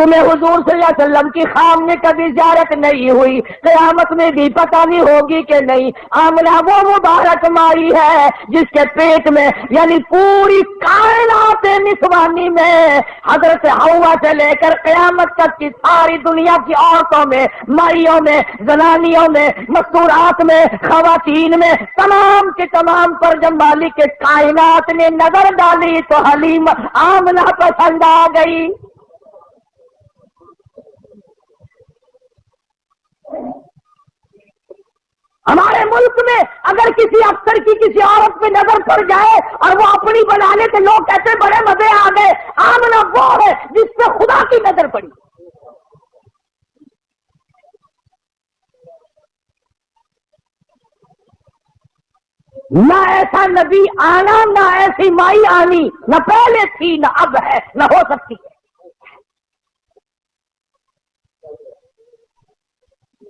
تمہیں حضور صلی اللہ علیہ وسلم کی خام میں کبھی زیارت نہیں ہوئی، قیامت میں بھی پتہ نہیں ہوگی کہ نہیں۔ آمنہ وہ مبارک مائی ہے جس کے پیٹ میں یعنی پوری کائنات نسوانی میں حضرت حوا سے لے کر قیامت تک کی ساری دنیا کی عورتوں میں، مائیوں میں، زنانیوں میں، مستورات میں، خواتین میں، تمام کے تمام پر جب مالک کے کائنات نے نظر ڈالی تو حلیم آمنہ پسند آ گئی۔ ہمارے ملک میں اگر کسی افسر کی کسی عورت پہ نظر پڑ جائے اور وہ اپنی بنا لے تو لوگ کہتے بڑے مزے آ گئے۔ آمنہ وہ ہے جس پہ خدا کی نظر پڑی۔ نہ ایسا نبی آنا، نہ ایسی مائی آنی، نہ پہلے تھی نہ اب ہے نہ ہو سکتی ہے۔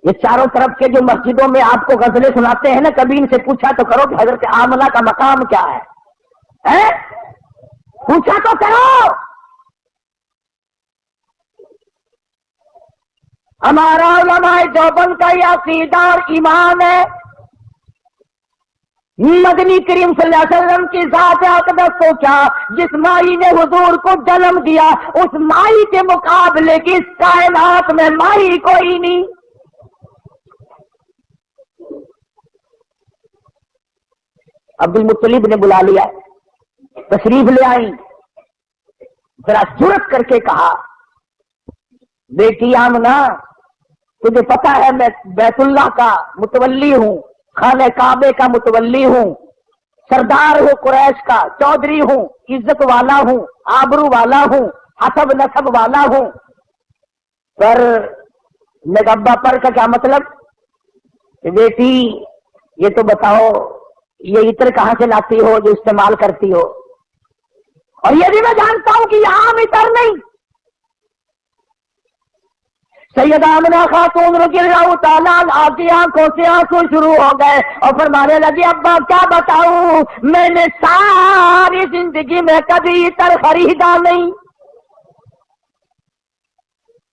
یہ چاروں طرف کے جو مسجدوں میں آپ کو غزلیں سناتے ہیں نا، کبھی ان سے پوچھا تو کرو کہ حضرت آمنہ کا مقام کیا ہے؟ پوچھا تو کرو۔ ہمارا علماء دیوبند کا یہ عقیدہ اور ایمان ہے، مدنی کریم صلی اللہ علیہ وسلم کی ذات اقدس کو کیا، جس مائی نے حضور کو جنم دیا اس مائی کے مقابلے کی اس کائنات میں مائی کوئی نہیں۔ عبد المطلب نے بلا لیا، تشریف لے آئی، ذرا جرأت کر کے کہا بیٹی آمنہ تجھے پتا ہے میں بیت اللہ کا متولی ہوں، خانہ کعبے کا متولی ہوں، سردار ہوں قریش کا، چودھری ہوں، عزت والا ہوں، آبرو والا ہوں، حسب نسب والا ہوں، پر نگبا پر کا کیا مطلب؟ بیٹی یہ تو بتاؤ یہ عطر کہاں سے لاتی ہو جو استعمال کرتی ہو؟ اور یہ بھی میں جانتا ہوں کہ یہ عام عطر نہیں۔ سیدہ آمنہ خاتون رضی اللہ تعالیٰ عنہا کی آنکھوں سے آنسو شروع ہو گئے اور فرمانے لگی ابا کیا بتاؤں، میں نے ساری زندگی میں کبھی عطر خریدا نہیں،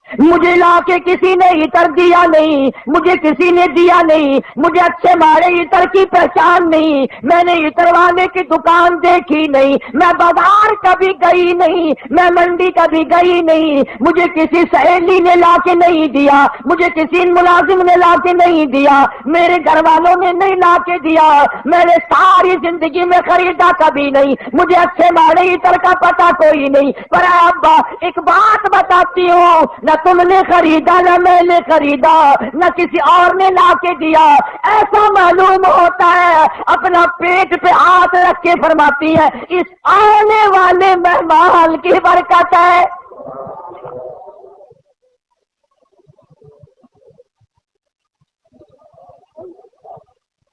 مجھے لا کے کسی نے عطر دیا نہیں، مجھے کسی نے دیا نہیں، مجھے اچھے مارے عطر کی پہچان نہیں، میں نے عطر والے کی دکان دیکھی نہیں، میں بازار کبھی گئی نہیں، میں منڈی کبھی گئی نہیں، مجھے کسی سہیلی نے لا کے نہیں دیا، مجھے کسی ملازم نے لا کے نہیں دیا، میرے گھر والوں نے نہیں لا کے دیا، میں نے ساری زندگی میں خریدا کبھی نہیں، مجھے اچھے مارے عطر کا پتہ کوئی نہیں۔ پر ابا ایک بات بتاتی ہوں، نہ تم نے خریدا نہ میں نے خریدا نہ کسی اور نے لا کے دیا، ایسا معلوم ہوتا ہے اپنا پیٹ پہ ہاتھ رکھ کے فرماتی ہے اس آنے والے مہمان کی برکت ہے۔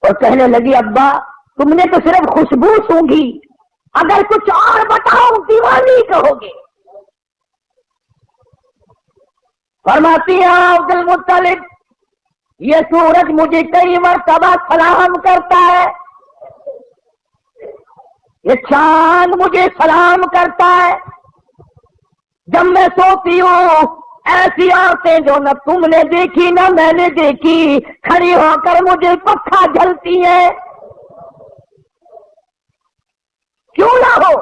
اور کہنے لگی ابا تم نے تو صرف خوشبو سونگھی، اگر کچھ اور بتاؤ دیوانی کہو گے۔ فرماتی ہے عبد المطلب یہ سورج مجھے کئی مرتبہ سلام کرتا ہے، یہ چاند مجھے سلام کرتا ہے، جب میں سوتی ہوں ایسی عورتیں جو نہ تم نے دیکھی نہ میں نے دیکھی کھڑی ہو کر مجھے پکھا جھلتی ہیں، کیوں نہ ہو؟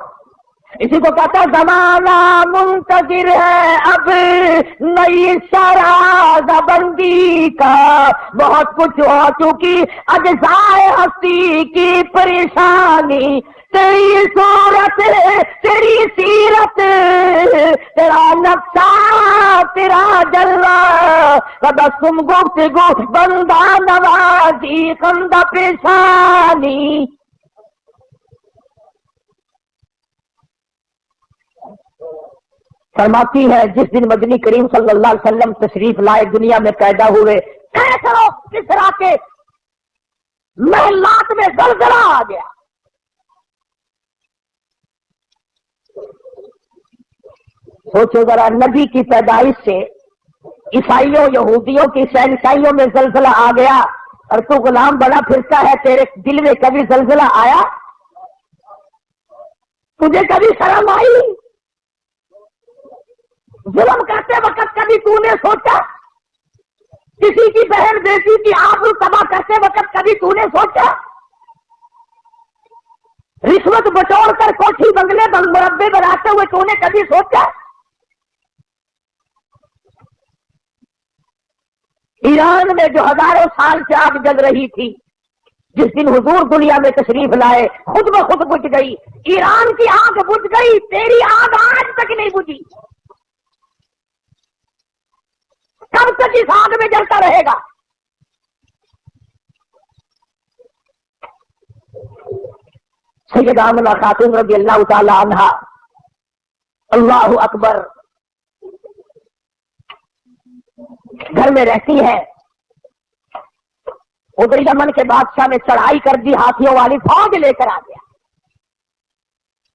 اسی کو کہتا زمانہ منتظر ہے اب نئی شراز بندی کا، بہت کچھ ہو چکی اجزائے ہستی کی پریشانی، تیری صورت تیری سیرت تیرا نقشہ تیرا جلوہ، تبسم گفتگو بندہ نوازی خندہ پیشانی۔ فرماتی ہے جس دن مدنی کریم صلی اللہ علیہ وسلم تشریف لائے دنیا میں پیدا ہوئے کسرا کے محلات میں زلزلہ آ گیا۔ سوچو ذرا نبی کی پیدائش سے عیسائیوں یہودیوں کی شہنشاہیوں میں زلزلہ آ گیا اور تو غلام بنا پھرتا ہے، تیرے دل میں کبھی زلزلہ آیا؟ تجھے کبھی شرم آئی؟ ظلم کرتے وقت کبھی تو نے سوچا؟ کسی کی بہن بیٹی کی آبرو تباہ کرتے وقت کبھی تو نے سوچا؟ رشوت بٹور کر کوٹھی بنگلے مربے بناتے ہوئے تو نے کبھی سوچا؟ ایران میں جو ہزاروں سال سے آگ جل رہی تھی، جس دن حضور دنیا میں تشریف لائے خود بخود بجھ گئی۔ ایران کی آگ بجھ گئی، تیری آگ آج تک نہیں بجھی۔ کب تک اس آگ میں جلتا رہے گا؟ سیدہ آمنہ خاتون رضی اللہ تعالی عنہا، اللہ اکبر، گھر میں رہتی ہے۔ ادھر یمن کے بادشاہ نے چڑھائی کر دی، ہاتھیوں والی فوج لے کر آ گیا،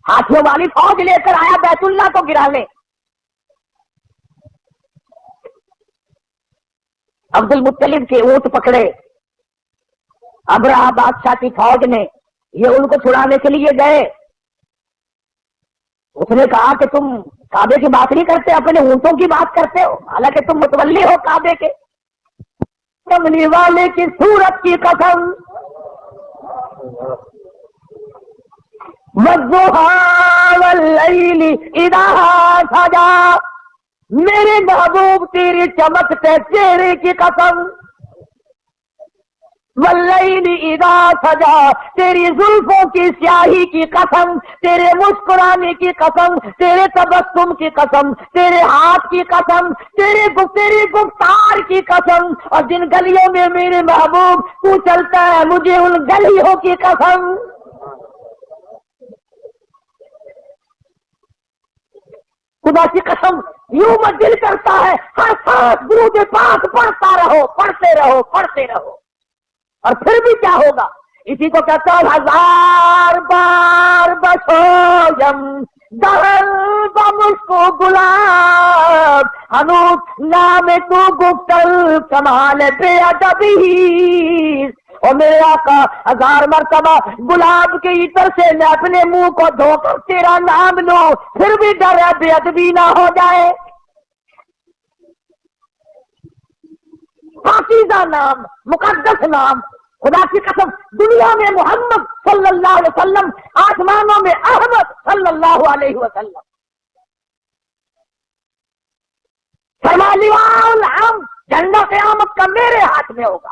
ہاتھیوں والی فوج لے کر آیا بیت اللہ کو گرانے۔ عبد المطلب کے اونٹ پکڑے ابرہہ بادشاہ کی فوج نے، یہ ان کو چھڑانے کے لیے گئے۔ اس نے کہا کہ تم کعبے کی بات نہیں کرتے، اپنے اونٹوں کی بات کرتے ہو، حالانکہ تم متولی ہو کعبے کے۔ کملی والے کی صورت کی قسم، والضحیٰ واللیل اذا سجا، میرے محبوب تیری چمکتے چہرے کی قسم، واللیل اذا سجا، تیری زلفوں کی سیاہی کی قسم، تیرے مسکرانے کی قسم، تیرے تبسم کی قسم، تیرے ہاتھ کی قسم، تیری گفتار کی قسم، اور جن گلیوں میں میرے محبوب تو چلتا ہے مجھے ان گلیوں کی قسم۔ خدا کی قسم، یوں میں دل کرتا ہے ہر سانس درود پاک پڑھتا رہو، پڑھتے رہو، پڑھتے رہو، اور پھر بھی کیا ہوگا؟ اسی کو کہتا ہے ہزار بار بسویم دہل بمسکو گلاب، ہنوز نام تو گفتل کمال بے ادبی، اور میرے آقا ہزار مرتبہ گلاب کے عطر سے میں اپنے منہ کو دھو کر تیرا نام لوں، پھر بھی ڈر ہے بے ادبی نہ ہو جائے۔ پاکیزہ نام، مقدس نام، خدا کی قسم دنیا میں محمد صلی اللہ علیہ وسلم، آسمانوں میں احمد صلی اللہ علیہ وسلم۔ فرما لواء الحمد، جھنڈا قیامت کا میرے ہاتھ میں ہوگا،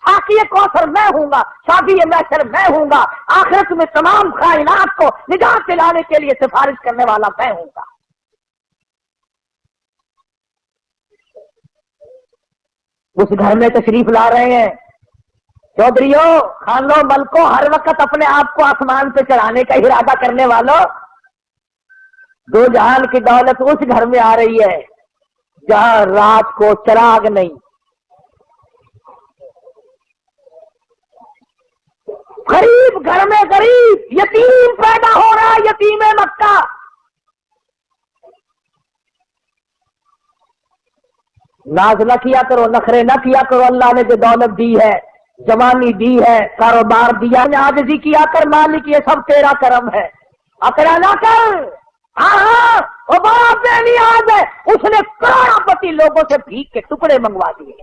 ساقی کوثر میں ہوں گا، شافی محشر میں ہوں گا، آخرت میں تمام کائنات کو نجات دلانے کے لیے سفارش کرنے والا میں ہوں گا۔ اس گھر میں تشریف لا رہے ہیں چودھریوں، خانوں، ملکوں، ہر وقت اپنے آپ کو آسمان پہ چڑھانے کا ارادہ کرنے والوں، دو جہان کی دولت اس گھر میں آ رہی ہے جہاں رات کو چراغ نہیں۔ غریب گھر میں غریب یتیم پیدا ہو رہا ہے، یتیم مکہ۔ ناز نہ کیا کرو، نخرے نہ کیا کرو، اللہ نے جو دولت دی ہے، جوانی دی ہے، کاروبار دیا، عاجزی کیا کر، مالک یہ سب تیرا کرم ہے، اکڑا نہ کر۔ ہاں وہ بڑا بے نیاز ہے، اس نے کروڑوں پتی لوگوں سے بھیک کے ٹکڑے منگوا دیے۔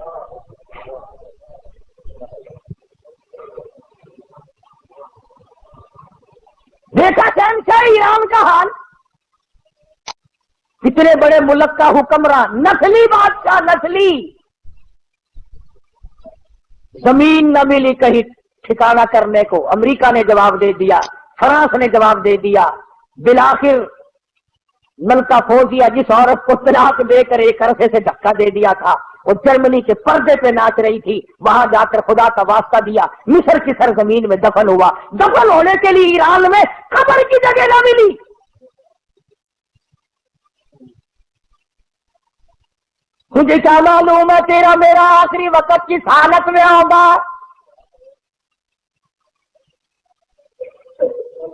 دیکھا شہنشاہ ایران کا حال، اتنے بڑے ملک کا حکمران، نسلی بادشاہ، نسلی، زمین نہ ملی کہیں ٹھکانہ کرنے کو۔ امریکہ نے جواب دے دیا، فرانس نے جواب دے دیا، بالآخر ملکہ فوزیہ جس عورت کو طلاق دے کر ایک عرصے سے دھکا دے دیا تھا، وہ جرمنی کے پردے پہ ناچ رہی تھی، وہاں جا کر خدا کا واسطہ دیا، مصر کی سرزمین میں دفن ہوا۔ دفن ہونے کے لیے ایران میں قبر کی جگہ نہ ملی۔ مجھے کیا معلوم ہے تیرا میرا آخری وقت کس حالت میں ہوگا۔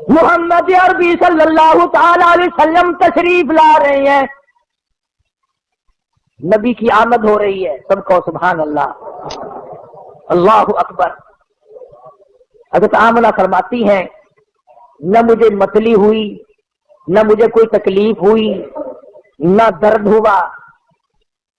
محمد عربی صلی اللہ تعالی علیہ وسلم تشریف لا رہے ہیں، نبی کی آمد ہو رہی ہے، سب کو سبحان اللہ، اللہ اکبر۔ حضرت آمنہ فرماتی ہیں نہ مجھے متلی ہوئی، نہ مجھے کوئی تکلیف ہوئی، نہ درد ہوا،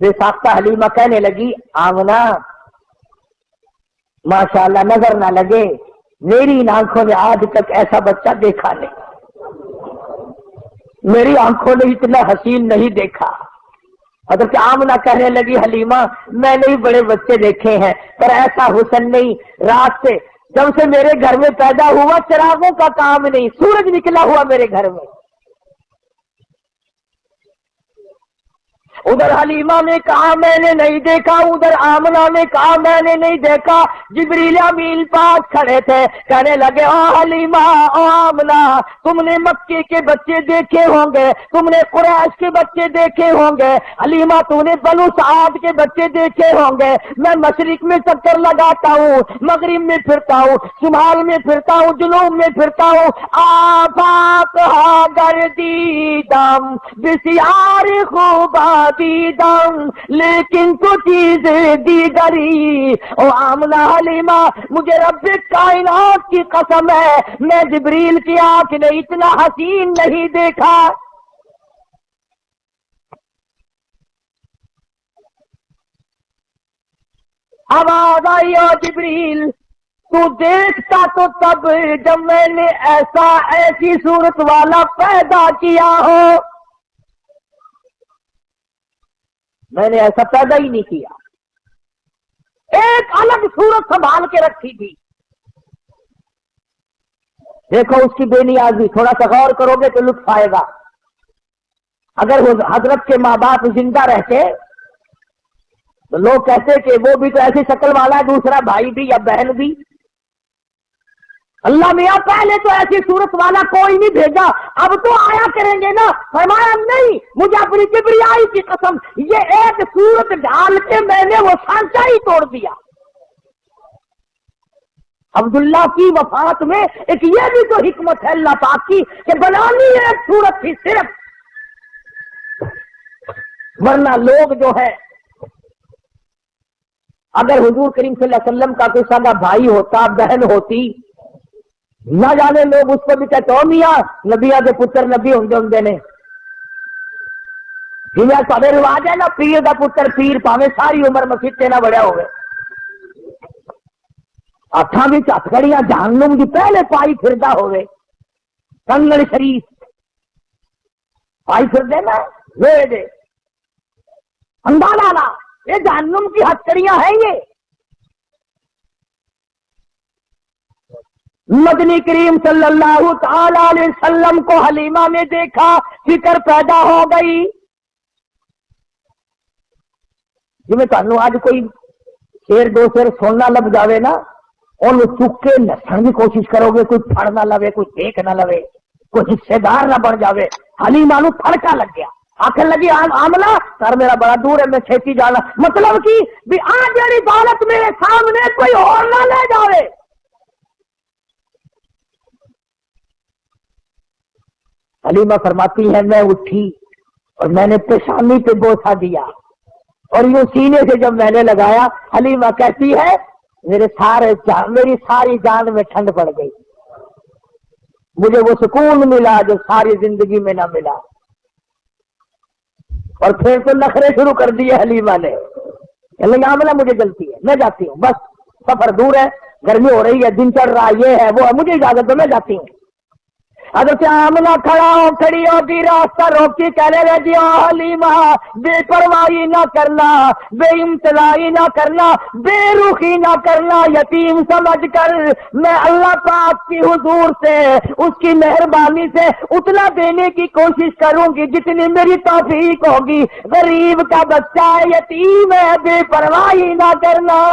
بے ساختہ حلیمہ کہنے لگی آمنہ ماشاءاللہ نظر نہ لگے میری ان آنکھوں نے آج تک ایسا بچہ دیکھا نہیں، میری آنکھوں نے اتنا حسین نہیں دیکھا۔ حضرت آمنہ کہنے لگی حلیمہ میں نے بھی بڑے بچے دیکھے ہیں پر ایسا حسن نہیں، رات سے جب سے میرے گھر میں پیدا ہوا چراغوں کا کام نہیں، سورج نکلا ہوا میرے گھر میں۔ ادھر حلیمہ نے کہا میں نے نہیں دیکھا، ادھر آمنہ نے کہا میں نے نہیں دیکھا۔ جبریل امین پاس کھڑے تھے، کہنے لگے او حلیمہ او آمنہ تم نے مکے کے بچے دیکھے ہوں گے، تم نے قریش کے بچے دیکھے ہوں گے، حلیمہ تو نے بنو سعد کے بچے دیکھے ہوں گے۔ میں مشرق میں چکر لگاتا ہوں، مغرب میں پھرتا ہوں، شمال میں پھرتا ہوں، جنوب میں پھرتا ہوں، آفاق گردیدم بسیار خوبا دیدم لیکن تو چیز دیگری۔ او آمنہ حلیمہ مجھے رب کائنات کی قسم ہے میں جبریل کی آنکھ نے اتنا حسین نہیں دیکھا۔ آواز آئی او جبریل تو دیکھتا تو تب جب میں نے ایسی صورت والا پیدا کیا ہو، میں نے ایسا پیدا ہی نہیں کیا، ایک الگ صورت سنبھال کے رکھی تھی۔ دیکھو اس کی بے نیازی، تھوڑا سا غور کرو گے تو لطف آئے گا۔ اگر وہ حضرت کے ماں باپ زندہ رہتے تو لوگ کہتے کہ وہ بھی تو ایسی شکل والا ہے، دوسرا بھائی بھی یا بہن بھی۔ اللہ میاں پہلے تو ایسی صورت والا کوئی نہیں بھیجا، اب تو آیا کریں گے نا۔ فرمایا نہیں، مجھے اپنی کبریائی کی قسم یہ ایک صورت ڈال کے میں نے وہ سانچہ ہی توڑ دیا۔ عبداللہ کی وفات میں ایک یہ بھی تو حکمت ہے اللہ پاک کی کہ بنانی ایک صورت تھی صرف، ورنہ لوگ جو ہے اگر حضور کریم صلی اللہ علیہ وسلم کا کوئی سگا بھائی ہوتا بہن ہوتی، نہ جانے لوگ اس کو بھی کہتے ہو میاں نبیاں کے پتر نبی ہوں نے جنہیں سارے رواج ہے نا، پیر کا پتر پیر پاوے ساری عمر مسیح نہ بڑھیا ہوئے، ہاتھاں بھی ہتھ کڑیاں جہنم کی پہلے پائی پھردا ہوئے، کنگڑ شریف پائی پھر دینا وے دے اندالا یہ جہنم کی ہتھکڑیاں ہیں۔ یہ مدنی کریم صلی اللہ تعالی علیہ وسلم کو حلیمہ نے دیکھا، فکر پیدا ہو گئی۔ جی میں تمہیں آج کوئی شیر دو شیر سننا لگ جاوے نا، ان چک کے نسن کی کوشش کرو گے، کوئی پھڑ نہ لوے، کوئی دیکھ نہ لوے، کوئی حصے دار نہ بن جاوے۔ حلیمہ نو پھڑکا لگ گیا، آخر لگی آمنہ سر میرا بڑا دور ہے، میں چھیتی جانا، مطلب کی بھی آج جڑی دولت میرے سامنے کوئی اور نہ لے جاوے۔ حلیمہ فرماتی ہے میں اٹھی اور میں نے پیشانی پہ بوسہ دیا اور یوں سینے سے جب میں نے لگایا، حلیمہ کہتی ہے میری ساری جان میں ٹھنڈ پڑ گئی، مجھے وہ سکون ملا جو ساری زندگی میں نہ ملا۔ اور پھر تو نخرے شروع کر دیے حلیمہ نے، آمنہ مجھے جلتی ہے میں جاتی ہوں، بس سفر دور ہے، گرمی ہو رہی ہے، دن چڑھ رہا یہ ہے وہ ہے، مجھے اجازت دو میں جاتی ہوں۔ حضرت آمنہ کھڑی ہوتی راستہ روکی، کہنے لگی حلیمہ بے پرواہی نہ کرنا، بے امتناعی نہ کرنا، بے رخی نہ کرنا، یتیم سمجھ کر میں اللہ پاک کی حضور سے اس کی مہربانی سے اتنا دینے کی کوشش کروں گی جتنی میری توفیق ہوگی۔ غریب کا بچہ ہے، یتیم ہے، بے پرواہی نہ کرنا۔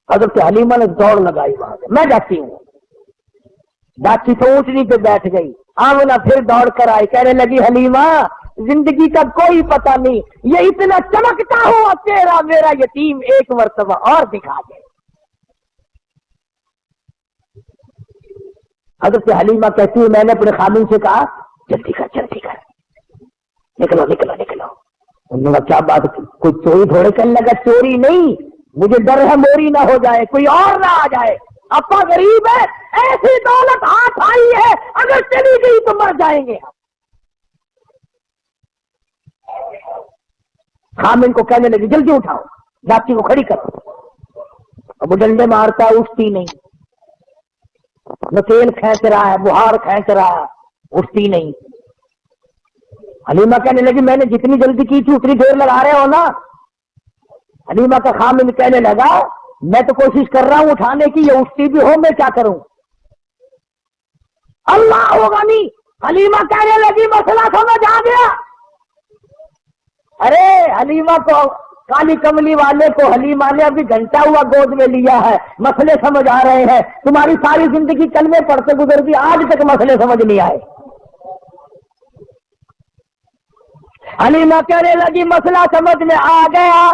حضرت حلیمہ نے دوڑ لگائی وہاں سے، میں جاتی ہوں، جاتی تو اونٹنی پہ بیٹھ گئی۔ آمنہ پھر دوڑ کر آئی، کہنے لگی حلیمہ زندگی کا کوئی پتہ نہیں، یہ اتنا چمکتا ہوا چہرہ میرا یتیم ایک مرتبہ اور دکھا دے۔ حضرت حلیمہ کہتی ہے میں نے اپنے خادم سے کہا جلدی کر نکلو نکلو نکلو۔ انہوں نے کیا بات، کوئی چوری تھوڑے کرنے لگا، چوری نہیں، مجھے ڈر ہے موری نہ ہو جائے، کوئی اور نہ آ جائے۔ اپا غریب ہے، ایسی دولت ہاتھ آئی ہے اگر چلی گئی تو مر جائیں گے. خامن کو کہنے لگی جلدی اٹھاؤ، لاٹھی کو کھڑی کرو. اب وہ ڈنڈے مارتا ہے، اٹھتی نہیں. نکیل کھینچ رہا ہے، بہار کھینچ رہا ہے، اٹھتی نہیں. حلیمہ کہنے لگی میں نے جتنی جلدی کی تھی اتنی دیر لگا رہے ہو نا. حلیمہ کا خامن کہنے لگا میں تو کوشش کر رہا ہوں اٹھانے کی، یہ اٹھتی بھی ہو میں کیا کروں. اللہ ہوگا نہیں. حلیمہ کہنے لگی مسئلہ سمجھ آ گیا. ارے حلیمہ کو، کالی کملی والے کو حلیمہ نے ابھی گھنٹہ ہوا گود میں لیا ہے، مسئلے سمجھ آ رہے ہیں. تمہاری ساری زندگی کلمے پڑھتے گزر گئی، آج تک مسئلے سمجھ نہیں آئے. حلیمہ کہنے لگی مسئلہ سمجھ میں آ گیا.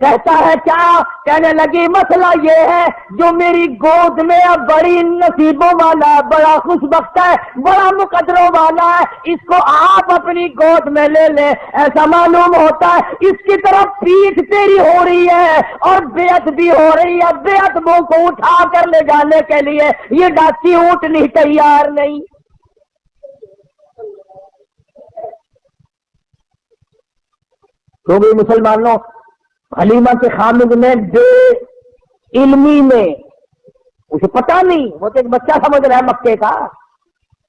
کہتا ہے کیا؟ کہنے لگی مسئلہ یہ ہے جو میری گود میں اب بڑی نصیبوں والا ہے، بڑا خوش بخت ہے، بڑا مقدروں والا ہے، اس کو آپ اپنی گود میں لے لیں. ایسا معلوم ہوتا ہے اس کی طرف پیٹھ تیری ہو رہی ہے اور بیعت بھی ہو رہی ہے. بیعت منہ کو اٹھا کر لے جانے کے لیے یہ ڈاچی اونٹنی تیار نہیں. تو بھی مسلمانوں، حلیمہ کے خامد نے بے علمی میں، اسے پتا نہیں، وہ تو ایک بچہ سمجھ رہا ہے مکے کا،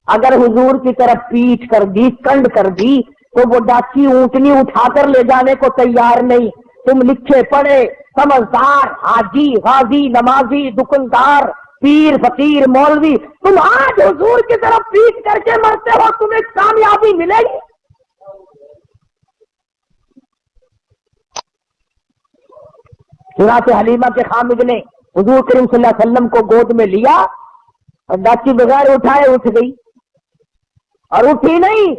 اگر حضور کی طرف پیٹھ کر دی، کنڈ کر دی تو وہ ڈاچی اونٹنی اٹھا کر لے جانے کو تیار نہیں. تم لکھے پڑھے سمجھدار حاجی غازی نمازی دکاندار پیر فقیر مولوی، تم آج حضور کی طرف پیٹھ کر کے مرتے ہو، تمہیں کامیابی ملے گی؟ چنانچہ حلیمہ کے خامد نے حضور کریم صلی اللہ علیہ وسلم کو گود میں لیا اور ڈاچی بغیر اٹھائے اٹھ گئی، اور اٹھی نہیں،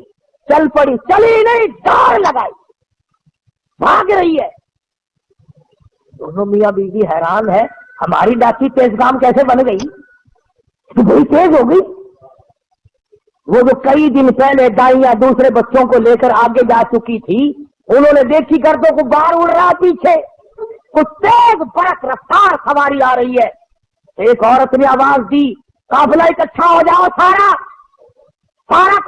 چل پڑی، چلی نہیں، دوڑ لگائی، بھاگ رہی ہے. دونوں میاں بیوی حیران ہے، ہماری ڈاچی تیز کام کیسے بن گئی، تو بڑی تیز ہو گئی. وہ جو کئی دن پہلے دائیاں دوسرے بچوں کو لے کر آگے جا چکی تھی، انہوں نے دیکھی گردوں کو باہر اڑ رہا پیچھے، کچھ تیز برق رفتار سواری آ رہی ہے. ایک عورت نے آواز دی قافلہ اکٹھا ہو جاؤ، سارا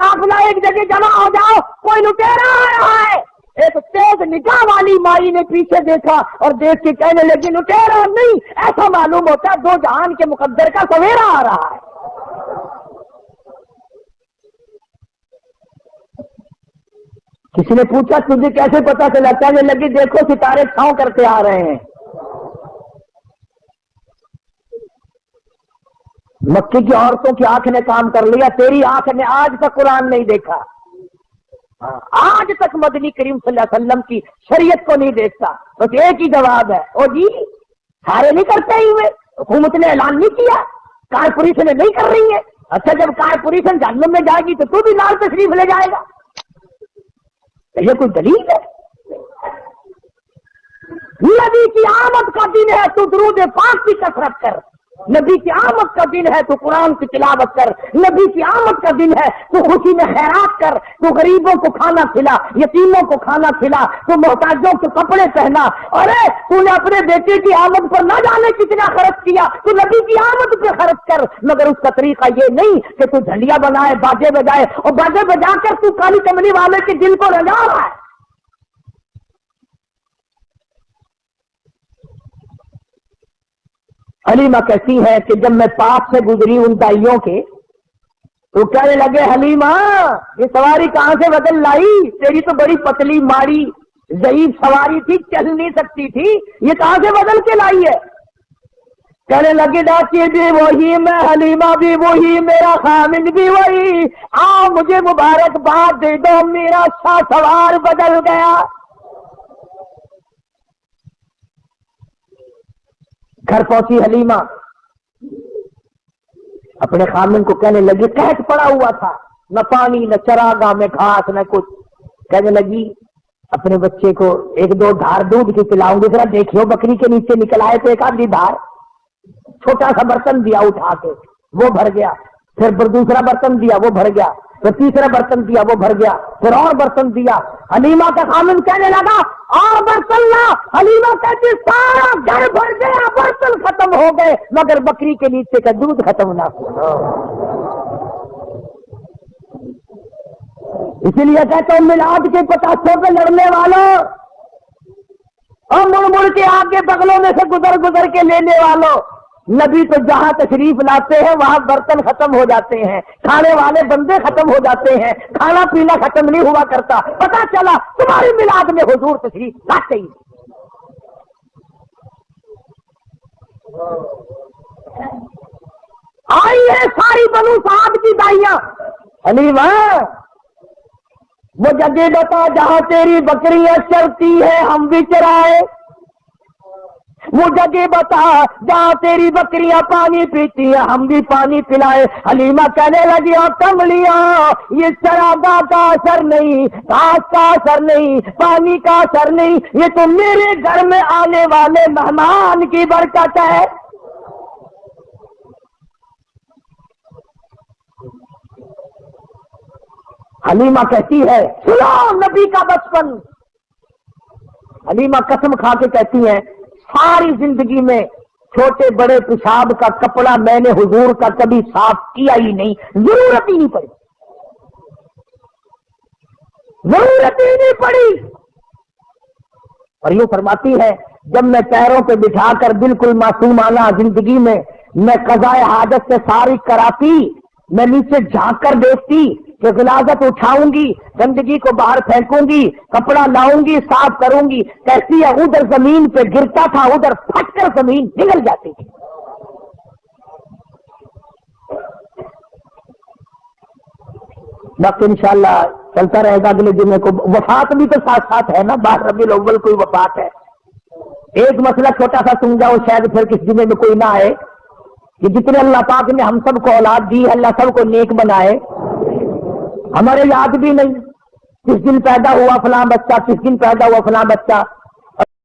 قافلہ ایک جگہ جمع ہو جاؤ، کوئی لٹیرا آ رہا ہے. ایک تیز نگاہ والی مائی نے پیچھے دیکھا اور دیکھ کے کہنے لگی لٹیرا نہیں، ایسا معلوم ہوتا ہے دو جہان کے مقدر کا سویرا آ رہا ہے. کسی نے پوچھا تجھے کیسے پتا چلا؟ کہنے لگی دیکھو ستارے چھاؤں کرتے آ رہے ہیں. مکی کی عورتوں کی آنکھ نے کام کر لیا، تیری آنکھ نے آج تک قرآن نہیں دیکھا، آج تک مدنی کریم صلی اللہ علیہ وسلم کی شریعت کو نہیں دیکھتا. بس ایک ہی جواب ہے، او جی سارے نہیں کرتے ہی ہوئے، حکومت نے اعلان نہیں کیا، کارپوریشن نہیں کر رہی ہے. اچھا جب کارپوریشن جہنم میں جائے گی تو بھی لال تشریف لے جائے گا؟ یہ کوئی دلیل ہے؟ نبی کی آمد کا دن ہے تو درود پاک کی کثرت کر، نبی کی آمد کا دن ہے تو قرآن کی تلاوت کر، نبی کی آمد کا دن ہے تو خوشی میں خیرات کر، تو غریبوں کو کھانا کھلا، یتیموں کو کھانا کھلا، تو محتاجوں کو کپڑے پہنا. ارے تو نے اپنے بیٹے کی آمد پر نہ جانے کتنا خرچ کیا، تو نبی کی آمد پہ خرچ کر. مگر اس کا طریقہ یہ نہیں کہ تو جھنڈیاں بنائے، باجے بجائے، اور باجے بجا کر تو کالی کملی والے کے دل کو رجا رہا ہے. حلیمہ کہتی ہے کہ جب میں پاس سے گزری ان دائیوں کے تو کہنے لگے حلیمہ یہ سواری کہاں سے بدل لائی، تیری تو بڑی پتلی ماری ضعیف سواری تھی، چل نہیں سکتی تھی، یہ کہاں سے بدل کے لائی ہے؟ کہنے لگے ڈاچی بھی وہی، میں حلیمہ بھی وہی، میرا خامن بھی وہی، آؤ مجھے مبارکباد دے دو، میرا سوار بدل گیا. گھر پہنچی حلیمہ، اپنے خامن کو کہنے لگی قحط پڑا ہوا تھا، نہ پانی نہ چراگاہ میں گھاس نہ کچھ. کہنے لگی اپنے بچے کو ایک دو دھار دودھ کی پلاؤں گی، ذرا دیکھو بکری کے نیچے نکل آئے تو ایک آدھی دھار. چھوٹا سا برتن دیا اٹھا کے، وہ بھر گیا. پھر دوسرا برتن دیا وہ بھر گیا، پھر تیسرا برتن دیا وہ بھر گیا، پھر اور برتن دیا. حلیمہ کا خامن کہنے لگا اور برتن لا. حلیمہ کہتی سارا گھر بھر گیا، برتن ختم. ختم ہو گئے مگر بکری کے نیچے کا دودھ ختم نہ ہوا۔ اسی لیے کہتے ہیں میلاد کے پتاسوں پہ لڑنے والوں اور مڑ مڑ کے آگے بغلوں میں سے گزر گزر کے لینے والوں، نبی تو جہاں تشریف لاتے ہیں وہاں برتن ختم ہو جاتے ہیں، کھانے والے بندے ختم ہو جاتے ہیں، کھانا پینا ختم نہیں ہوا کرتا۔ پتا چلا تمہاری میلاد میں حضور تشریف لاتے ہی۔ آئی ہے ساری بنو سعد کی دائیاں، حلیمہ وہ جگہ بتا جہاں تیری بکریاں چرتی ہے ہم بھی چرائے، وہ جگہ بتا جہاں تیری بکریاں پانی پیتی ہیں ہم بھی پانی پلائے۔ حلیمہ کہنے لگی کملیاں یہ چراگاہ کا اثر نہیں، گھاس کا اثر نہیں، پانی کا اثر نہیں، یہ تو میرے گھر میں آنے والے مہمان کی برکت ہے۔ حلیمہ کہتی ہے سنو نبی کا بچپن، حلیمہ قسم کھا کے کہتی ہیں ساری زندگی میں چھوٹے بڑے پیشاب کا کپڑا میں نے حضور کا کبھی صاف کیا ہی نہیں، ضرورت ہی نہیں پڑی، ضرورت ہی نہیں پڑی۔ اور یہ فرماتی ہے جب میں پیروں پہ بٹھا کر بالکل معصومانہ زندگی میں قضائے حاجت سے ساری کراتی، میں نیچے جھانک کر دیکھتی کہ غلاظت اٹھاؤں گی، گندگی کو باہر پھینکوں گی، کپڑا لاؤں گی، صاف کروں گی، کیسی ہے ادھر زمین پہ گرتا تھا ادھر پھٹ کر زمین نگل جاتی تھی۔ وقت انشاءاللہ چلتا رہے گا، اگلے جمعے کو وفات بھی تو ساتھ ساتھ ہے نا، 12 ربیع الاول کوئی وفات ہے۔ ایک مسئلہ چھوٹا سا سمجھاؤ، شاید پھر کس جمعے میں کوئی نہ آئے، کہ جتنے اللہ پاک نے ہم سب کو اولاد دی ہے اللہ سب کو نیک بنائے، ہمارے یاد بھی نہیں کس دن پیدا ہوا فلاں بچہ، کس دن پیدا ہوا فلاں بچہ،